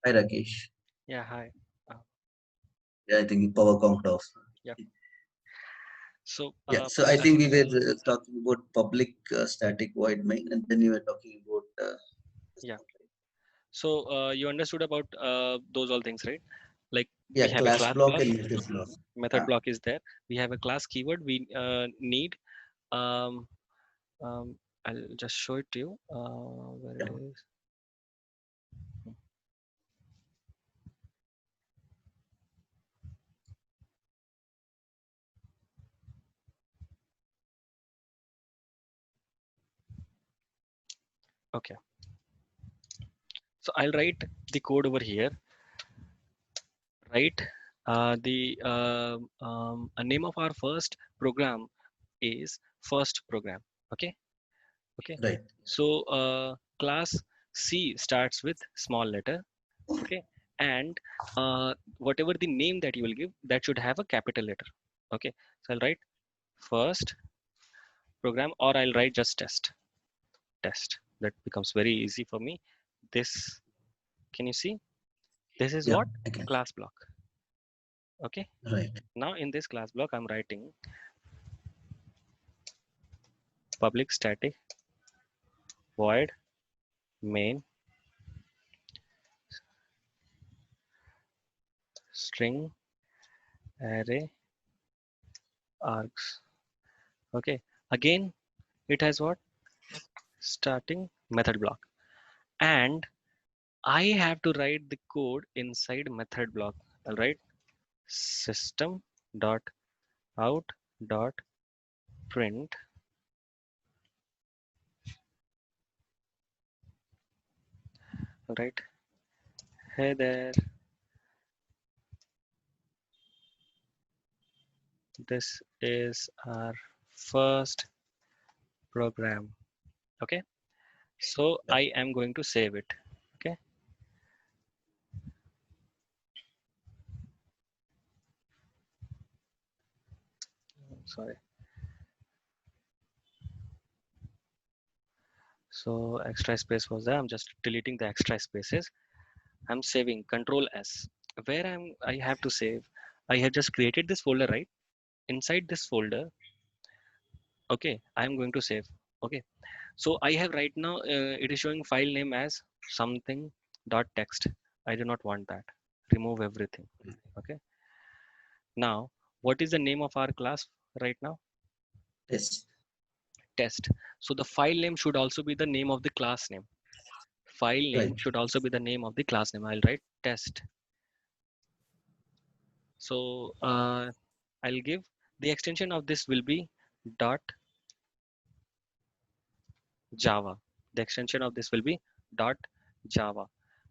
Hi Rakesh. Yeah, hi. Uh, Yeah, I think you power conked off. yeah. So, Yeah, so I uh, think we were talking about public static void main, and then you were talking about this yeah. one, right? So, you understood about those all things, right? Like we Yeah, have a class class block block, and method block. method Ah, block is there. We have a class keyword. We need. Um, um, I'll just show it to you. Where it yeah, is. Okay. So I'll write the code over here. Right. The name of our first program is first program. Okay. Okay. right. So class C starts with small letter. Okay, and whatever the name that you will give, that should have a capital letter. Okay, so I'll write first program, or I'll write just test. That becomes very easy for me. This, can you see, this is Yeah, what? I can. Class block. Okay, Right. now in this class block I'm writing public static void main string array args. Okay, again it has what? Starting method block, and I have to write the code inside method block. I'll write system dot out dot print. All right. Hey there. This is our first program. Okay. So Yeah. I am going to save it. Okay. Sorry. So extra space was there. I'm just deleting the extra spaces. I'm saving Control S. Where I have to save. I have just created this folder, right? Inside this folder, okay, I'm going to save. Okay. So I have right now, it is showing file name as something dot text. I do not want that. Remove everything. Okay. Now, what is the name of our class right now? Test. Test. So the file name should also be the name of the class name. File name Right. should also be the name of the class name. I'll write test. So I'll give the extension of this will be dot Java. The extension of this will be dot Java.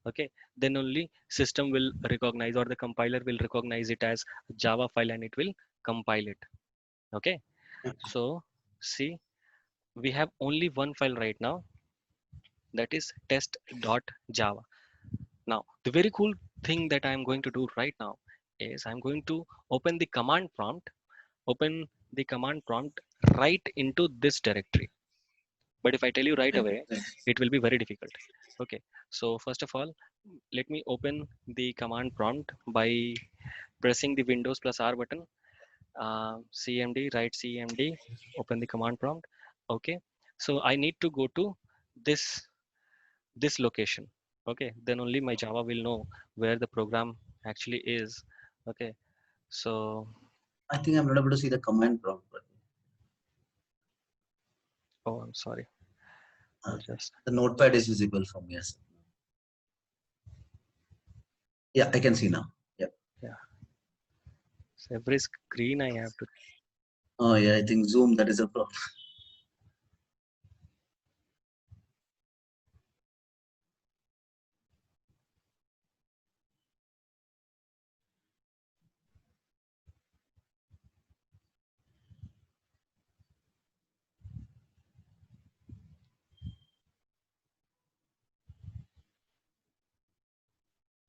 Okay, then only system will recognize, or the compiler will recognize it as Java file, and it will compile it. Okay, so see, we have only one file right now, that is test.java. Now, the very cool thing that I'm going to do right now is I'm going to open the command prompt right into this directory. But if I tell you right Right. away, Right. it will be very difficult. Okay, so first of all, let me open the command prompt by pressing the Windows plus R button. CMD, write CMD, open the command prompt. Okay, so I need to go to this this location. Okay, then only my Java will know where the program actually is. Okay, so I think I'm not able to see the command prompt, but oh, I'm sorry. I'll just the notepad is visible from here. Yeah, I can see now. Yeah. yeah. So every screen I have to. Oh yeah, I think Zoom, that is a problem.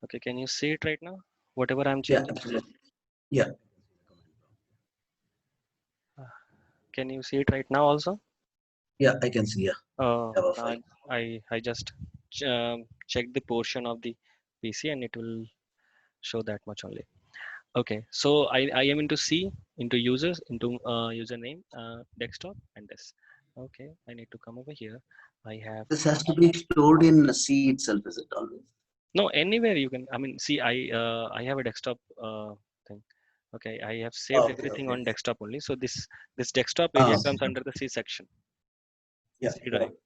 Okay, can you see it right now? Whatever I'm Yeah, changing. absolutely. Yeah. Uh, Can you see it right now also? Yeah, I can see. Yeah. Uh, Java file. I I just checked the portion of the PC and it will show that much only. Okay, so I am into C, into users, into username, desktop, and this. Okay, I need to come over here. I have This has to be stored in C itself, is it always? no anywhere you can. I mean, see, I have a desktop thing. Okay, I have saved Okay, everything okay. on desktop only. So this desktop area Okay. comes under the C section. Yeah, C got drive. it.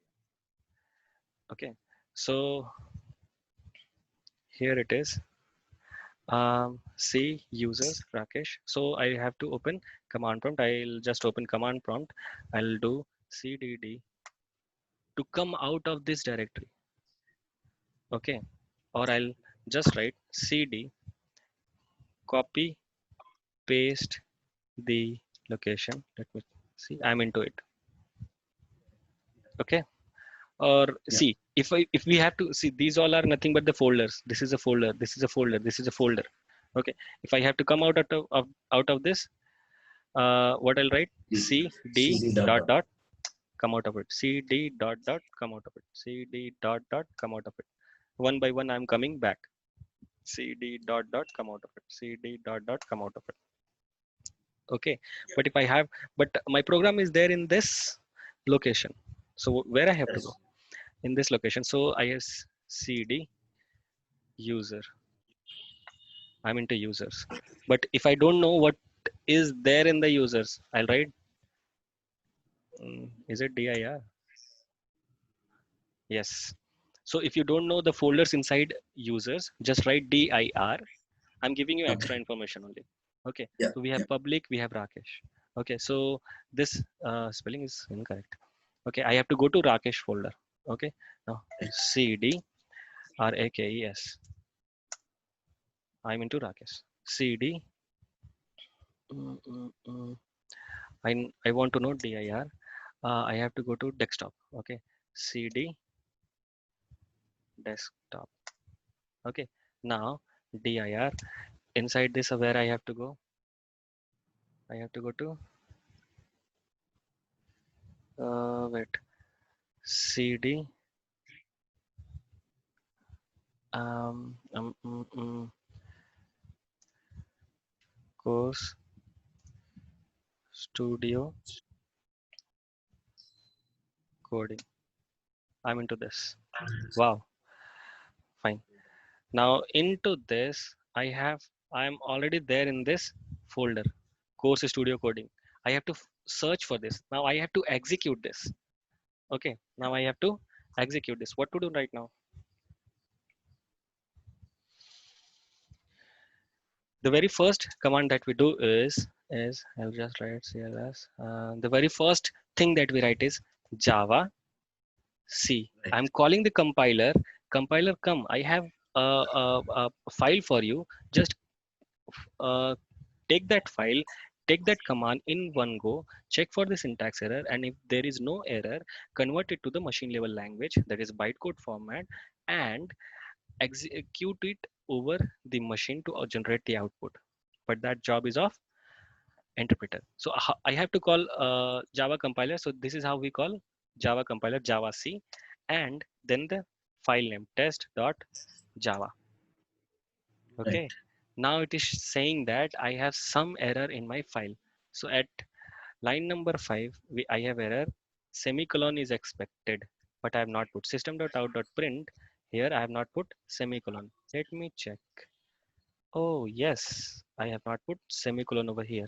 Okay, so here it is. C users Rakesh. So I have to open command prompt. I'll just open command prompt. I'll do cdd to come out of this directory. Okay, or I'll just write cd copy paste the location. Let me see. I'm into it. Okay, or Yeah. see if we have to see, these all are nothing but the folders. This is a folder, this is a folder, this is a folder. Okay, if I have to come out of this, what I'll write, cd CD dot dot dot. dot come out of it, cd dot dot come out of it, cd dot dot come out of it. One by one I'm coming back. Cd dot dot come out of it, cd dot dot come out of it. Okay, but if I have, but my program is there in this location. So where I have to go, Yes. in this location. So I have cd user, I'm into users. But if I don't know what is there in the users, I'll write, is it dir? Yes. So if you don't know the folders inside users, just write dir. I'm giving you extra Okay. information only. Okay, Yeah. so we have Yeah. public, we have Rakesh. Okay, so this spelling is incorrect. Okay, I have to go to Rakesh folder. Okay, now Right. cd rakes, I'm into Rakesh. Cd, mm, mm, mm. I want to know dir. I have to go to desktop. Okay, cd desktop. Okay, now dir, inside this, where I have to go, I have to go to wait, cd course studio coding. I'm into this. Wow, fine. Now into this, I'm already there in this folder, course studio coding. I have to search for this. Now I have to execute this. Okay, now I have to execute this. What to do right now? The very first command that we do is I'll just write cls. The very first thing that we write is java c. Right. I'm calling the compiler. Compiler, come, I have a file for you. Just uh, take that file, take that command in one go, check for the syntax error, and if there is no error, convert it to the machine level language, that is bytecode format, and execute it over the machine to generate the output. But that job is of interpreter. So I have to call Java compiler. So this is how we call Java compiler, Java C, and then the file name test.java. Right. Okay. Now it is saying that I have some error in my file. So at line number 5, I have error, semicolon is expected, but I have not put system.out.print. Here I have not put semicolon. Let me check. Oh yes, I have not put semicolon over here.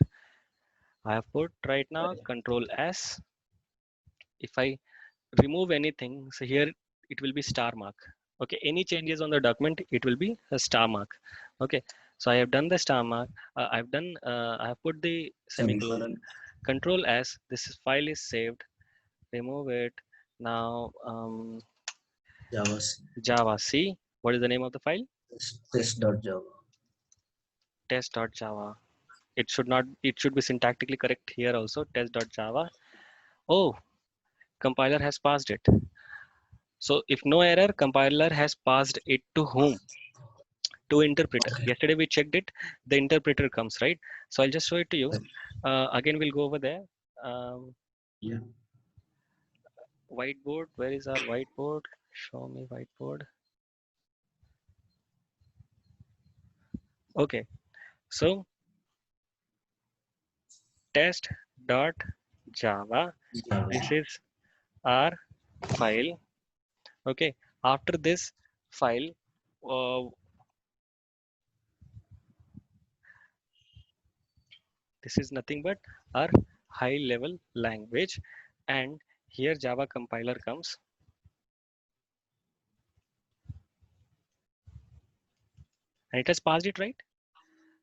I have put right now Right. control S. If I remove anything, so here it will be star mark. Okay, any changes on the document, it will be a star mark. Okay, so I have done the star mark. I have put the semicolon. Semicolon. Control S, file is saved. Remove it. Now Java C. Java C. What is the name of the file? Test dot Java. Test.java. It should not. It should be syntactically correct here also. Test.java. Oh, compiler has passed it. So if no error, compiler has passed it to whom? To interpreter. Okay. Yesterday we checked it. The interpreter comes, right? So I'll just show it to you. Right. Again, we'll go over there. Um, Yeah. Whiteboard. Where is our whiteboard? Show me whiteboard. Okay, so test.java, this is our file. Okay, after this file, uh, this is nothing but our high level language, and here Java compiler comes and it has passed it, right?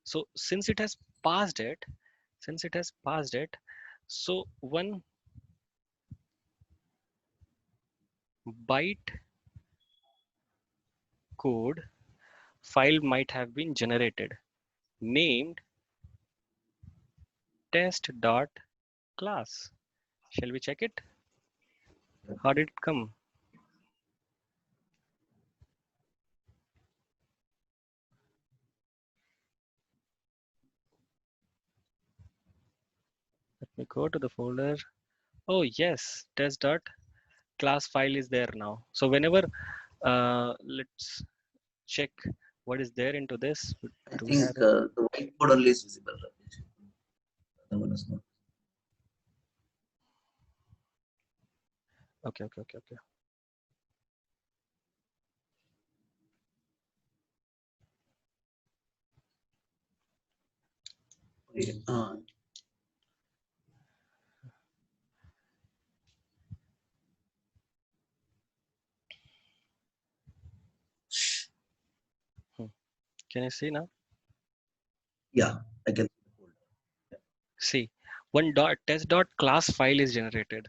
So since it has passed it, so one byte code file might have been generated named test.class. Shall we check it? How did it come? Let me go to the folder. Oh yes, test.class file is there now. So whenever let's check what is there into this. I Do we think have it? the whiteboard only is visible. Rajesh. The one is not. Okay. Okay. Hmm. Can you see now? Yeah, I can. See, one dot test.class file is generated.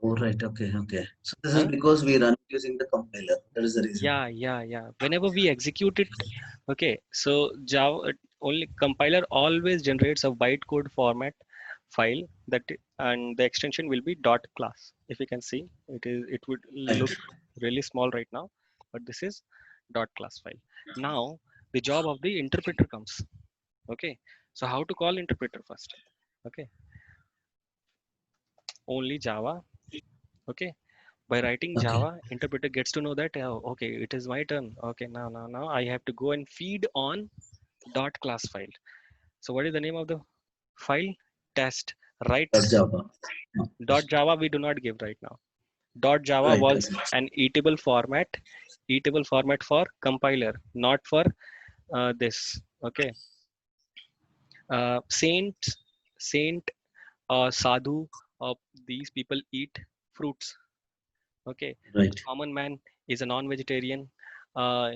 Oh, right. Okay. Okay. So this is Huh? because we run using the compiler. That is the reason. Yeah. Whenever we execute it, okay. So Java only compiler always generates a bytecode format file that and the extension will be dot class. If you can see, it would Right. look really small right now, but this is dot class file. Now the job of the interpreter comes. Okay. So how to call interpreter first? Okay. Only Java. Okay. By writing Okay. Java, interpreter gets to know that oh, okay, it is my turn. Okay, now I have to go and feed on dot class file. So what is the name of the file? Test. Writes Java. No. dot Java we do not give right now. Dot Java Right. was Okay. an eatable format for compiler, not for this. Okay. Saint, sadhu, these people eat fruits. Okay, Right. common man is a non-vegetarian, uh,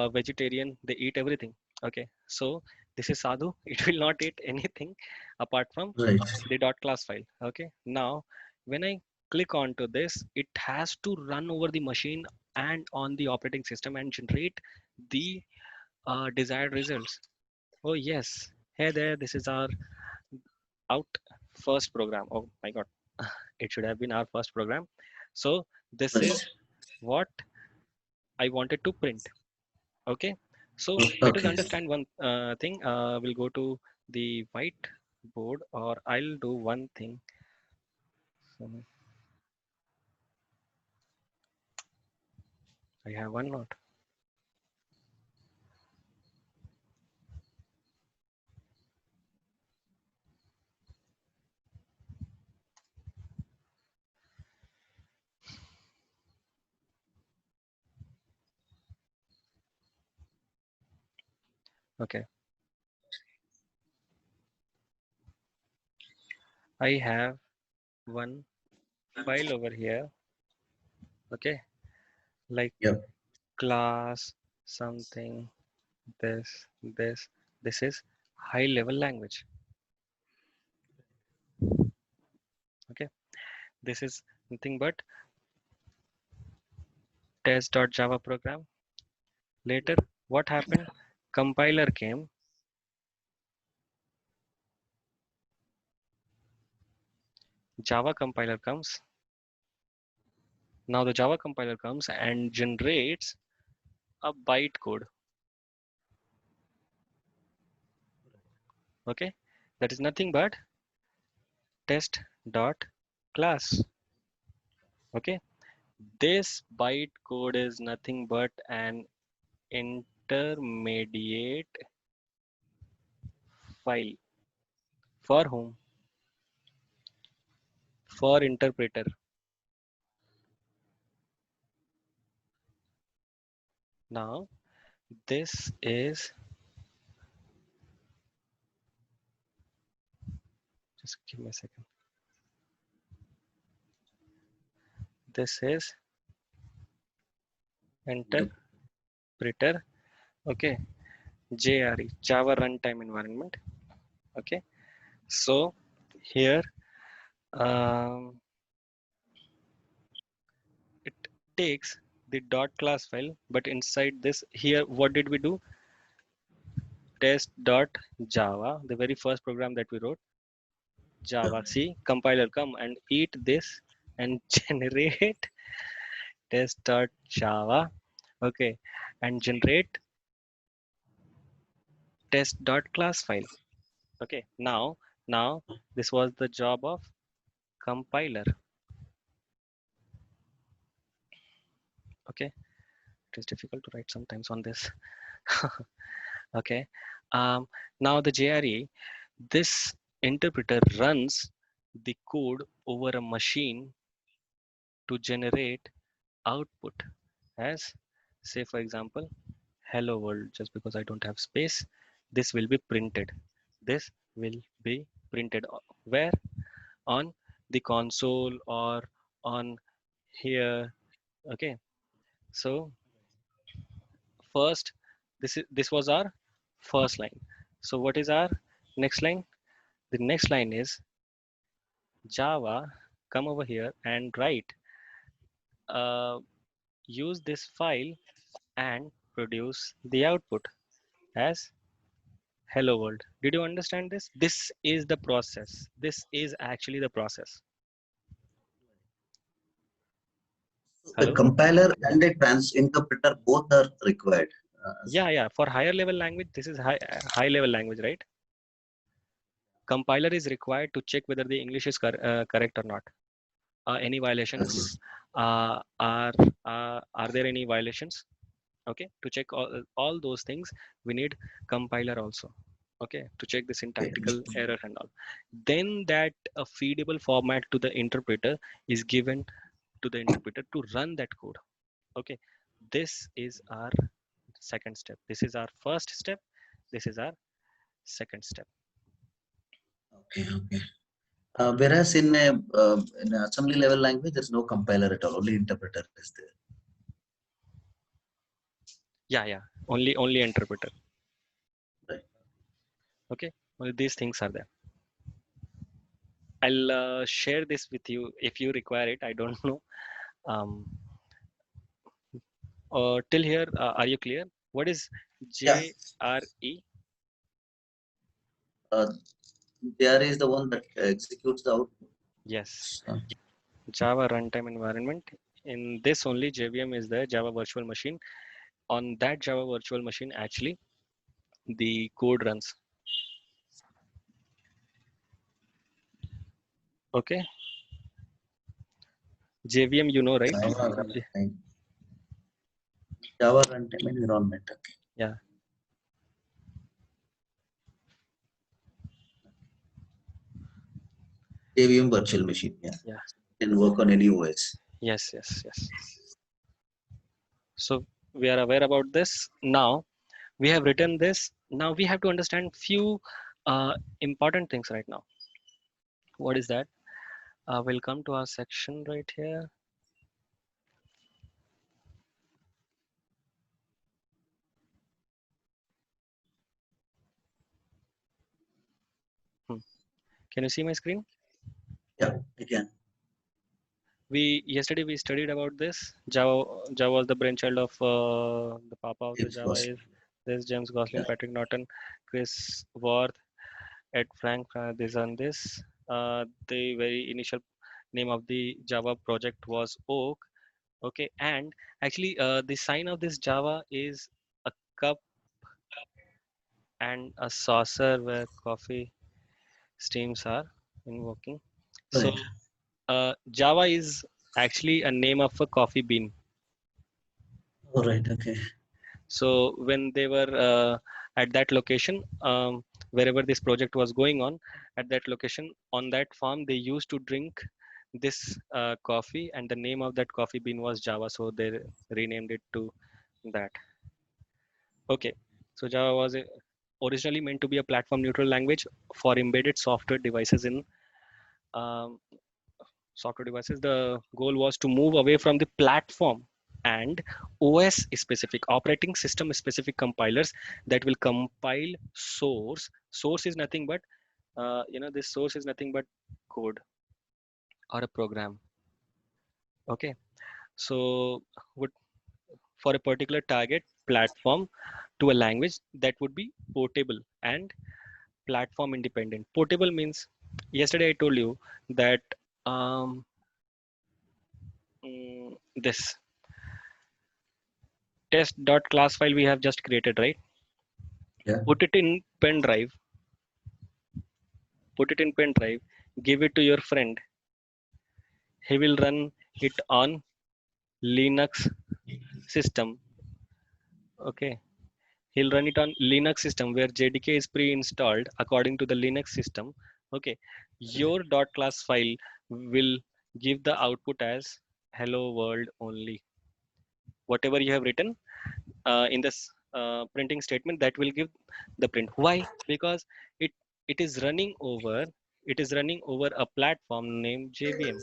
vegetarian. They eat everything. Okay, so this is sadhu. It will not eat anything apart from Right. the dot class file. Okay, now when I click onto this, it has to run over the machine and on the operating system and generate the desired results. Oh yes, hey there. This is our out first program. Oh my god, it should have been our first program. So this Right. is what I wanted to print. Okay, so let us Okay. understand one thing. We'll go to the whiteboard, or I'll do one thing. So I have one note. Okay, I have one file over here. Okay, like Yep. class something. This this this is high level language. Okay, this is nothing but test.java program. Later, what happened? Compiler came. Java compiler comes. Now the Java compiler comes and generates a bytecode. Okay, that is nothing but test.class. Okay, this bytecode is nothing but an int. intermediate file. For whom? For interpreter. Now this is, just give me a second. This is interpreter. Okay, JRE, Java Runtime Environment. Okay, so here it takes the dot class file, but inside this here, what did we do? Test.java, the very first program that we wrote. Java C compiler, come and eat this and generate test.java. Okay, and generate test.class file. Okay, now this was the job of compiler. Okay, it is difficult to write sometimes on this. Okay, now the JRE, this interpreter runs the code over a machine to generate output as, say for example, hello world. Just because I don't have space, this will be printed. This will be printed where? On the console or on here. Okay, so first, this was our first line. So what is our next line? The next line is Java, come over here and write, use this file and produce the output as hello world. Did you understand this? This is the process. This is actually the process. The Hello? compiler and a trans interpreter both are required. Yeah. For higher level language, this is high level language, right? Compiler is required to check whether the English is correct or not. Any violations? Are there any violations? Okay, to check all those things, we need compiler also. Okay, to check the syntactical error and all. Then that a feedable format to the interpreter is given to the interpreter to run that code. Okay, this is our second step. This is our first step. This is our second step. Okay. Whereas in in assembly level language, there's no compiler at all. Only interpreter is there. Yeah. Only interpreter. Right. Okay, well, these things are there. I'll share this with you if you require it. I don't know. Till here, are you clear? What is Yeah. JRE? There is the one that executes the output. Yes, Uh, Java runtime environment. In this only JVM is the Java virtual machine. On that Java virtual machine, actually, the code runs. Okay. JVM, you know, right? Java runtime environment. Okay. Yeah. JVM virtual machine. Yeah. Can work on any OS. Yes. So we are aware about this. Now we have written this. Now we have to understand few important things right now. What is that? We'll come to our section right here. Can you see my screen? Yeah, I can. Yesterday we studied about this. Java was the brainchild of the papa of the James Java Gosling. is this James Gosling, Yeah. Patrick Norton, Chris Worth, Ed Frank. This and this. The very initial name of the Java project was Oak. Okay, and actually the sign of this Java is a cup and a saucer where coffee steams are invoking. So Right. Java is actually a name of a coffee bean. All right. Okay. So when they were at that location, wherever this project was going on, at that location on that farm, they used to drink this coffee, and the name of that coffee bean was Java. So they renamed it to that. Okay, so Java was originally meant to be a platform neutral language for embedded software devices in um, software devices. The goal was to move away from the platform and OS specific, operating system specific compilers that will compile source. Source is nothing but, this source is nothing but code or a program. Okay, so would for a particular target platform to a language that would be portable and platform independent. Portable means, yesterday I told you that um, this test.class file we have just created, right? Yeah. Put it in pen drive, put it in pen drive, give it to your friend. He will run it on Linux system. Okay. He'll run it on Linux system where JDK is pre-installed according to the Linux system. Okay. Your .class file will give the output as hello world only. Whatever you have written in this printing statement, that will give the print. Why? Because it it is running over it is running over a platform named JVM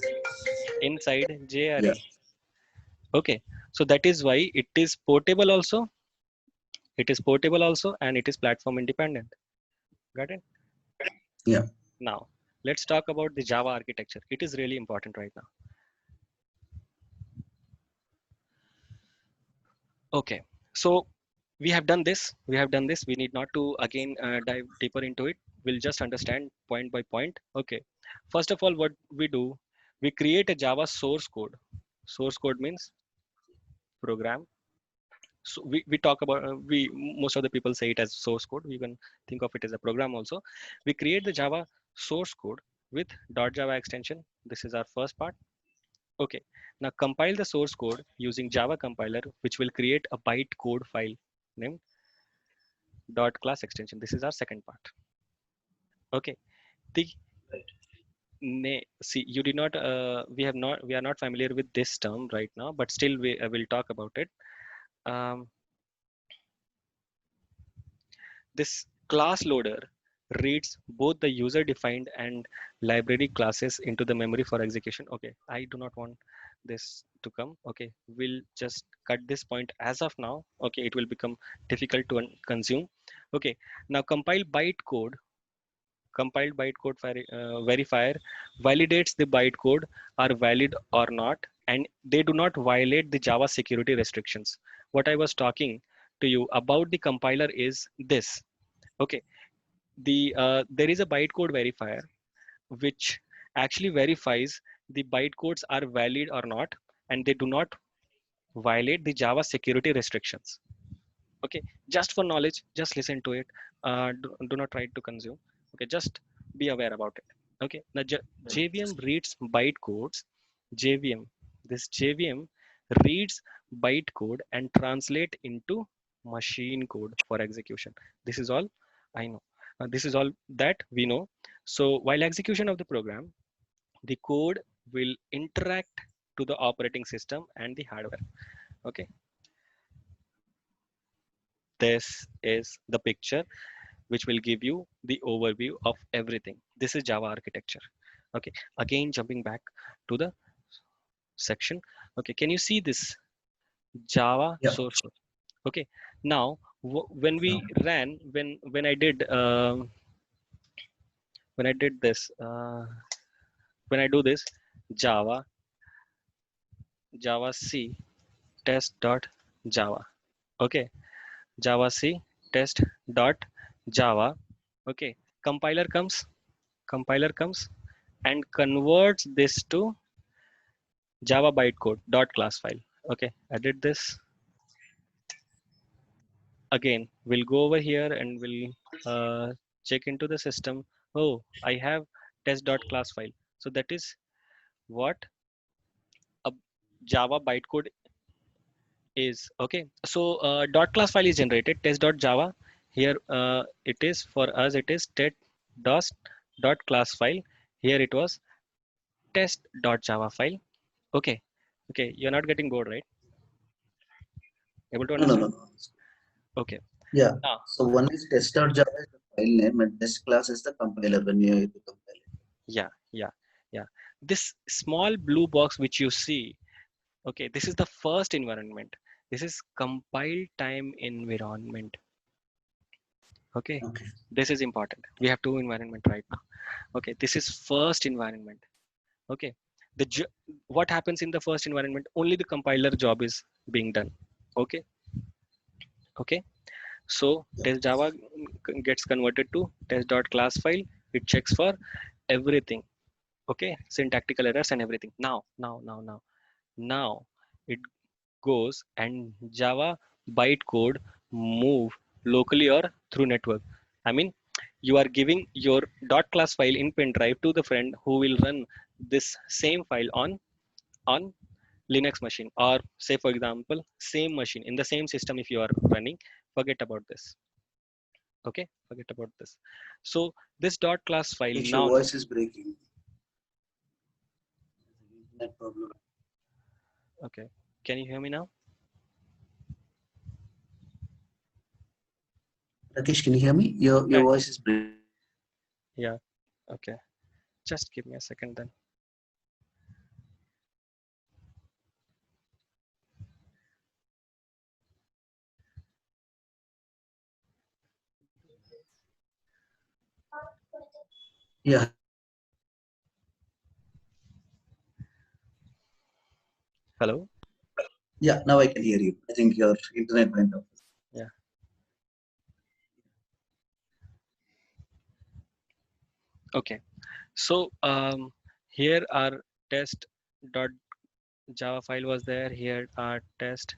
inside Yeah. JRE. Okay, so that is why it is portable also, and it is platform independent. Got it? Yeah. Now let's talk about the Java architecture. It is really important right now. Okay, so we have done this. We need not to again dive deeper into it. We'll just understand point by point. Okay, first of all, what we do, we create a Java source code. Source code means program. So we talk about we most of the people say it as source code. We can think of it as a program also. We create the Java source code with .java extension. This is our first part. Okay, now compile the source code using Java compiler, which will create a bytecode file named .class extension. This is our second part. Okay, the see, you did not we are not familiar with this term right now, but still we will talk about it. um, this class loader reads both the user defined and library classes into the memory for execution. Okay, I do not want this to come. Okay, we'll just cut this point as of now. Okay, it will become difficult to consume. Okay, now compiled bytecode verifier validates the bytecode are valid or not, and they do not violate the Java security restrictions. What I was talking to you about the compiler is this. Okay, there is a bytecode verifier which actually verifies the bytecodes are valid or not, and they do not violate the Java security restrictions. Okay, just for knowledge, just listen to it. Do not try to consume. Okay, just be aware about it. Okay, now JVM reads bytecodes. JVM, this JVM reads bytecode and translate into machine code for execution. This is all I know. This is all that we know. So while execution of the program, the code will interact to the operating system and the hardware. Okay, this is the picture which will give you the overview of everything. This is Java architecture. Okay, again jumping back to the section. Okay, can you see this Java Yeah. source code? Okay, now when we Yeah. ran, when I did this, when I do this Java Java C test dot Java. Okay, Java C test dot Java. Okay, compiler comes, compiler comes and converts this to Java bytecode dot class file. Okay, I did this. Again, we'll go over here and we'll check into the system. Oh, I have test dot class file. So that is what a Java bytecode is okay. So dot class file is generated test.java. Here it is for us. It is dot class file. Here it was test.java file. Okay, okay. You're not getting bored, right? Able to No, no, understand? no, no. Okay. Yeah. Now, So one is test.java is the file name and test class is the compiler when you have to compile it. yeah, yeah, yeah. This small blue box which you see, okay, this is the first environment. This is compile time environment. Okay, Okay. this is important. We have two environment right now. Okay, this is first environment. Okay, what happens in the first environment? Only the compiler job is being done. Okay, okay. So Yeah. test Java gets converted to test.class file. It checks for everything. Okay, syntactical errors and everything. Now it goes and Java bytecode move locally or through network. I mean, you are giving your dot class file in pen drive to the friend who will run this same file on Linux machine, or say for example same machine in the same system. If you are running, forget about this. Okay, forget about this. So this dot class file Rakesh, your now. voice is breaking. Internet problem. Okay, can you hear me now? Rakesh, can you hear me? Your Yeah, voice is breaking. yeah. Okay, just give me a second then. Yeah. Hello. Yeah. Now I can hear you. I think your internet went off. Yeah. Okay. So here our test dot Java file was there. Here our test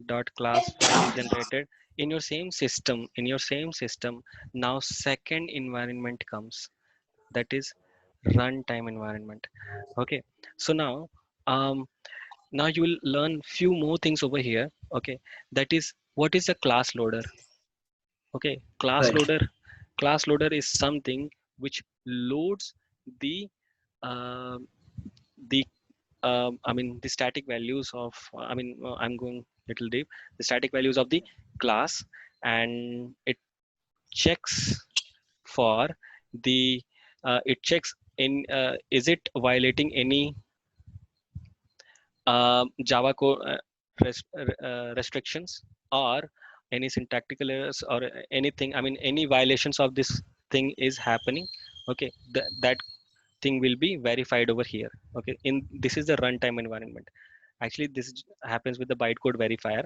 dot class file is generated in your same system. In your same system, now second environment comes. That is runtime environment. Okay. So um, now you will learn few more things over here. Okay. That is what is a class loader. Okay. Right. Class loader is something which loads the uh, the I mean the static values of I'm going little deep, the static values of the class, and it checks for the it checks in is it violating any Java code restrictions, or any syntactical errors, or anything. I mean any violations of this thing is happening. Okay, that thing will be verified over here. Okay, in this is the runtime environment. Actually this happens with the bytecode verifier.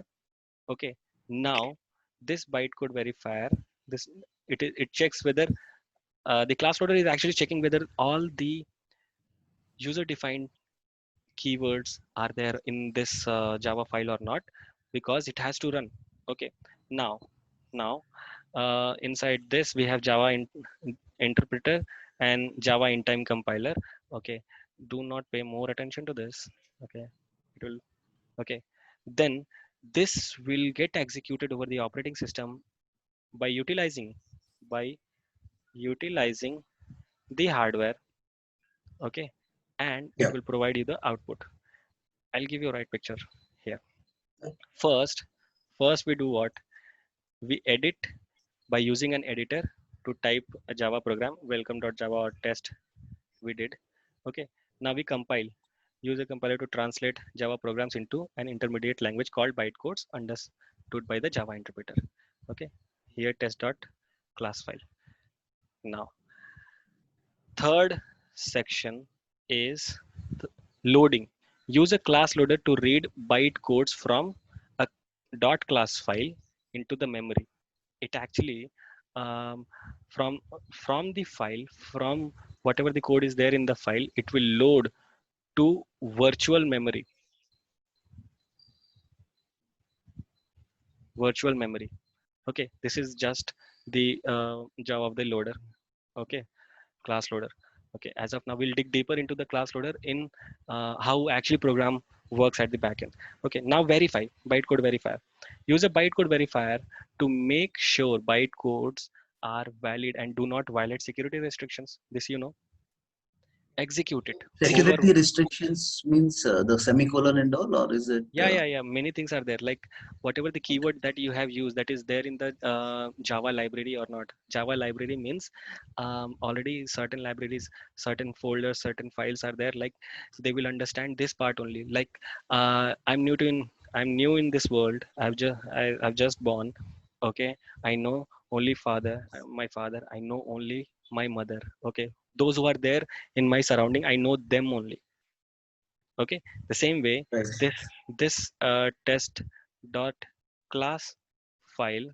Okay, now this bytecode verifier, this it checks whether the class loader is actually checking whether all the user defined keywords are there in this Java file or not, because it has to run. Okay, now inside this we have Java interpreter and Java in time compiler. Okay, do not pay more attention to this. Okay, it will. Okay, then this will get executed over the operating system by by utilizing the hardware. Okay, and it Yeah. will provide you the output. I'll give you a right picture here. First we do what? We edit by using an editor to type a Java program, welcome.java or test we did. Okay, now we compile. Use a compiler to translate Java programs into an intermediate language called bytecodes understood by the Java interpreter. Okay, here test.class file. Now, third section is loading. Use a class loader to read bytecodes from a dot class file into the memory. It actually um, from the file, from whatever the code is there in the file, it will load to virtual memory. Virtual memory. Okay, this is just the Java of the loader. Okay, class loader. Okay, as of now we'll dig deeper into the class loader in how actually program works at the backend. Okay, now verify, bytecode verifier. Use a bytecode verifier to make sure bytecodes are valid and do not violate security restrictions. This you know. Execute it over. Security restrictions means the semicolon and all, or is it? Yeah. Many things are there. Like whatever the keyword that you have used, that is there in the Java library or not. Java library means already certain libraries, certain folders, certain files are there. Like they will understand this part only. Like I'm new in this world. I've just born. Okay, I know only my father. I know only my mother. Okay, those who are there in my surrounding, I know them only. Okay, the same way Right. this test dot class file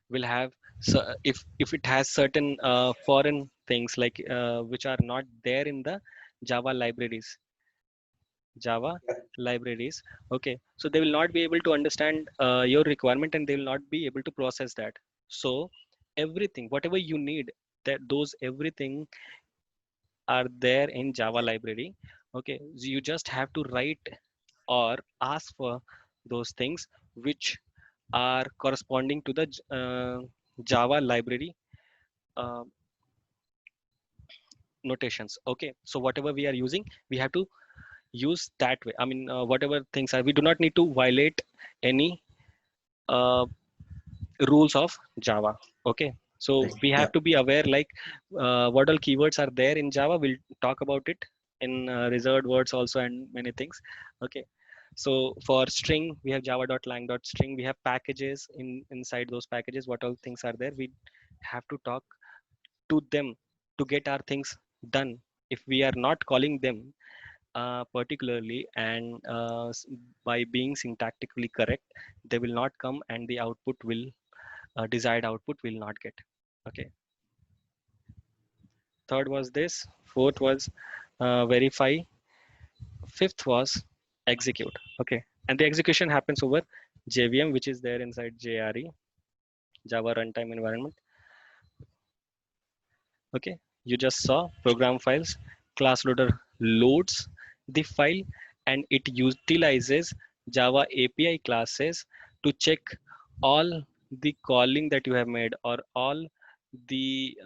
will have, so if it has certain foreign things like which are not there in the java libraries, java libraries. Okay, so they will not be able to understand your requirement, and they will not be able to process that. So everything whatever you need, that those everything are there in java library. Okay, so you just have to write or ask for those things which are corresponding to the java library uh, notations. Okay, so whatever we are using, we have to use that way. I mean, whatever things are, we do not need to violate any uh, rules of java. Okay, so Right. we Yeah. have to be aware, like what all keywords are there in java. We'll talk about it in reserved words also, and many things. Okay, so for string, we have java.lang.string. We have packages inside those packages. What all things are there? We have to talk to them to get our things done. If we are not calling them particularly and by being syntactically correct, they will not come, and the output will desired output will not get. Okay, third was this, fourth was verify, fifth was execute. Okay, and the execution happens over JVM, which is there inside JRE, Java Runtime Environment. Okay, you just saw program files, class loader loads the file, and it utilizes Java API classes to check all the calling that you have made, or all the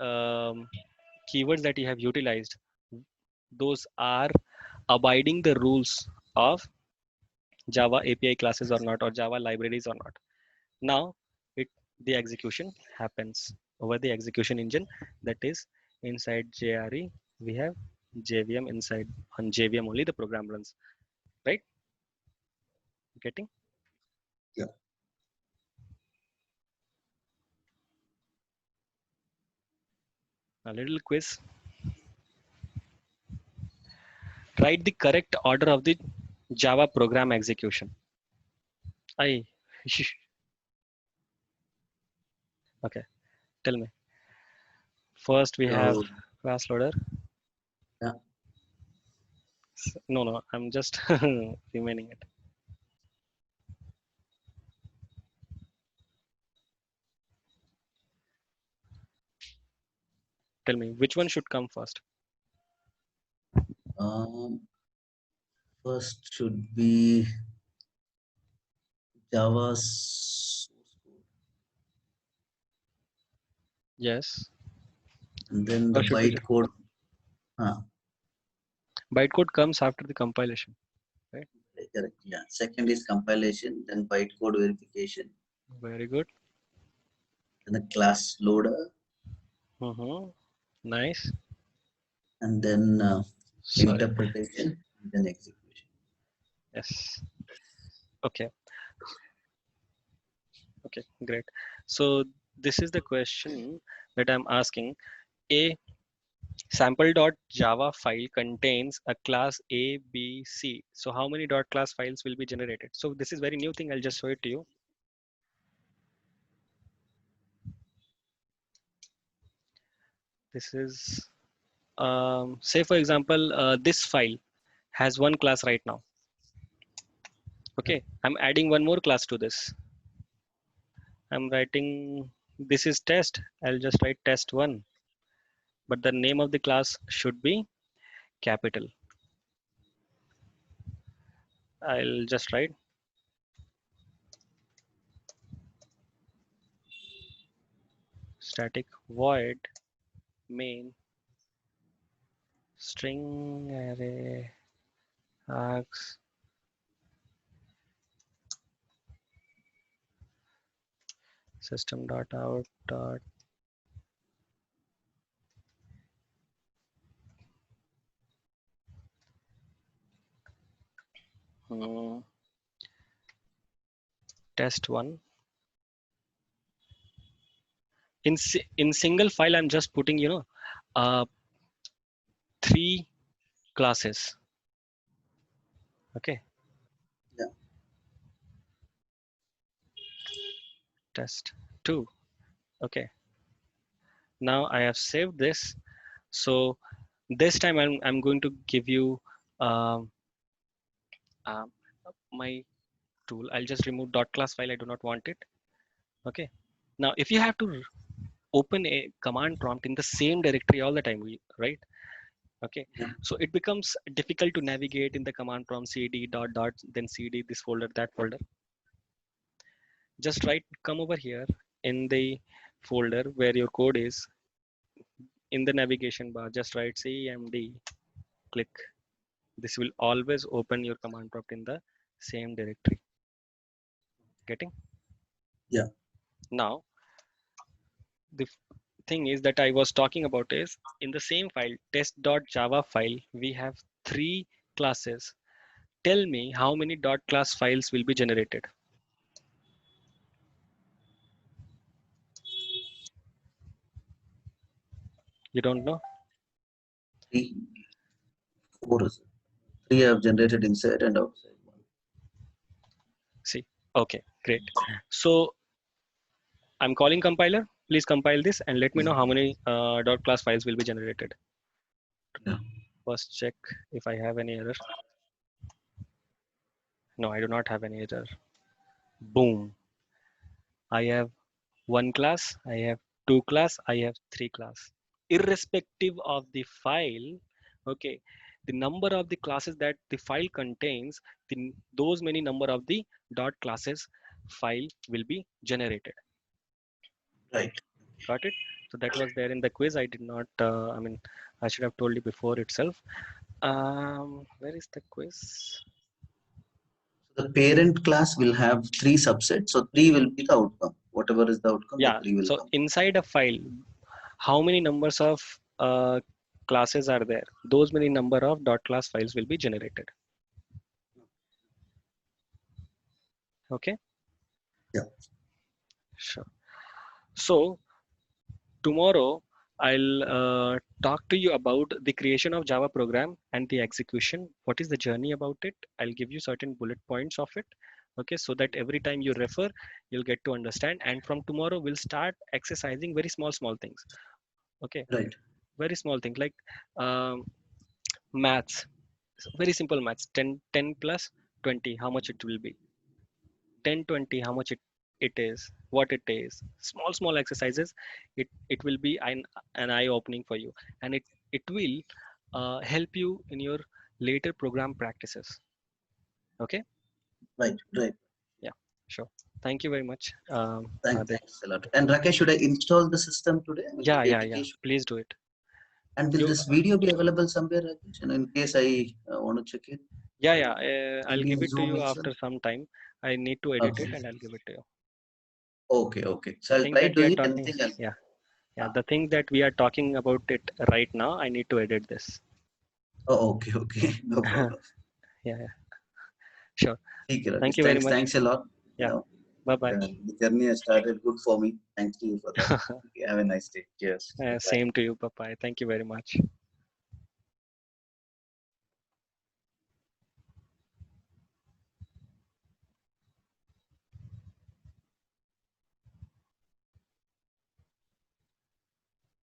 keywords that you have utilized, those are abiding the rules of Java API classes or not, or Java libraries or not. Now it the execution happens over the execution engine, that is inside JRE. We have JVM. Inside on JVM only the program runs, right? Getting Yeah. a little quiz. Write the correct order of the Java program execution. I okay. Tell me. First we have So class loader. yeah. No. I'm just remaining it. Tell me which one should come first. Um, First should be Java's source code, Yes. and then the Or should be bytecode. bytecode comes after the compilation, right? Correct. Yeah. Second is compilation, then bytecode verification, Very good. then the class loader, Mm-hmm. Nice. and then Sorry. interpretation, and then execution. Yes. Okay. Okay. Great. So this is the question that I'm asking. A sample.java file contains a class A, B, C. So how many dot class files will be generated? So this is very new thing. I'll just show it to you. This is, say for example, this file has one class right now. Okay. I'm adding one more class to this. I'm writing, this is test. I'll just write test one, but the name of the class should be capital. I'll just write static void main string array args system dot out dot test1. In single file, I'm just putting, uh, 3 classes. Okay. Yeah. Test2. Okay. Now I have saved this. So this time I'm going to give you um, um, my tool. I'll just remove dot class file. I do not want it. Okay. Now, if you have to open a command prompt in the same directory all the time, right? Okay. Yeah. So it becomes difficult to navigate in the command prompt cd dot dot then cd this folder that folder. Just come over here in the folder where your code is. In the navigation bar, just write cmd, click. This will always open your command prompt in the same directory. Getting? Yeah. Now, the thing is that I was talking about is in the same file, test.java file, we have 3 classes. Tell me how many dot class files will be generated. You don't know? 3, 4. 3 have generated inside and outside. See, okay, great. So I'm calling compiler. Please compile this and let me know how many dot class files will be generated. Yeah. First check if I have any error. No, I do not have any error. Boom. I have 1 class, I have 2 class, I have 3 class. Irrespective of the file, okay, the number of the classes that the file contains, those many number of the dot classes file will be generated. Right. Got it? So that was there in the quiz. I did not, I should have told you before itself. Where is the quiz? The parent class will have 3 subsets. So 3 will be the outcome. Whatever is the outcome, Yeah, the 3 will so come. inside a file, how many numbers of classes are there? Those many number of dot class files will be generated. Okay. Yeah. Sure. So tomorrow I'll talk to you about the creation of Java program and the execution. What is the journey about it? I'll give you certain bullet points of it. Okay, so that every time you refer, you'll get to understand. And from tomorrow, we'll start exercising very small things. Okay, Right. very small things like maths. Very simple maths. 10 plus 20, how much it will be? 10 20, how much it is, what it is. Small exercises. It will be an eye opening for you, and it will help you in your later program practices. Okay. Right. Right. Yeah, sure. Thank you very much. Thanks a lot. And Rakesh, should I install the system today? I mean, Yeah, the yeah, yeah, application? please do it. And will You this video be available somewhere, Rakesh? And in case I want to check it, Yeah, I'll maybe give in it to Zoom you itself? after some time. I need to edit it Okay. and I'll give it to you. Okay. Okay. So The I'll thing try that we are doing it. talking, Anything else? yeah, the thing that we are talking about it right now, I need to edit this. Oh, okay. Okay. No problem. Yeah, sure. Okay, Thank Rakesh. you very Thanks. much. Thanks a lot. You Yeah, know, bye bye. the journey has started good for me. Thank you for that. Okay, have a nice day. Cheers. Bye. Same to you. Bye bye. Thank you very much.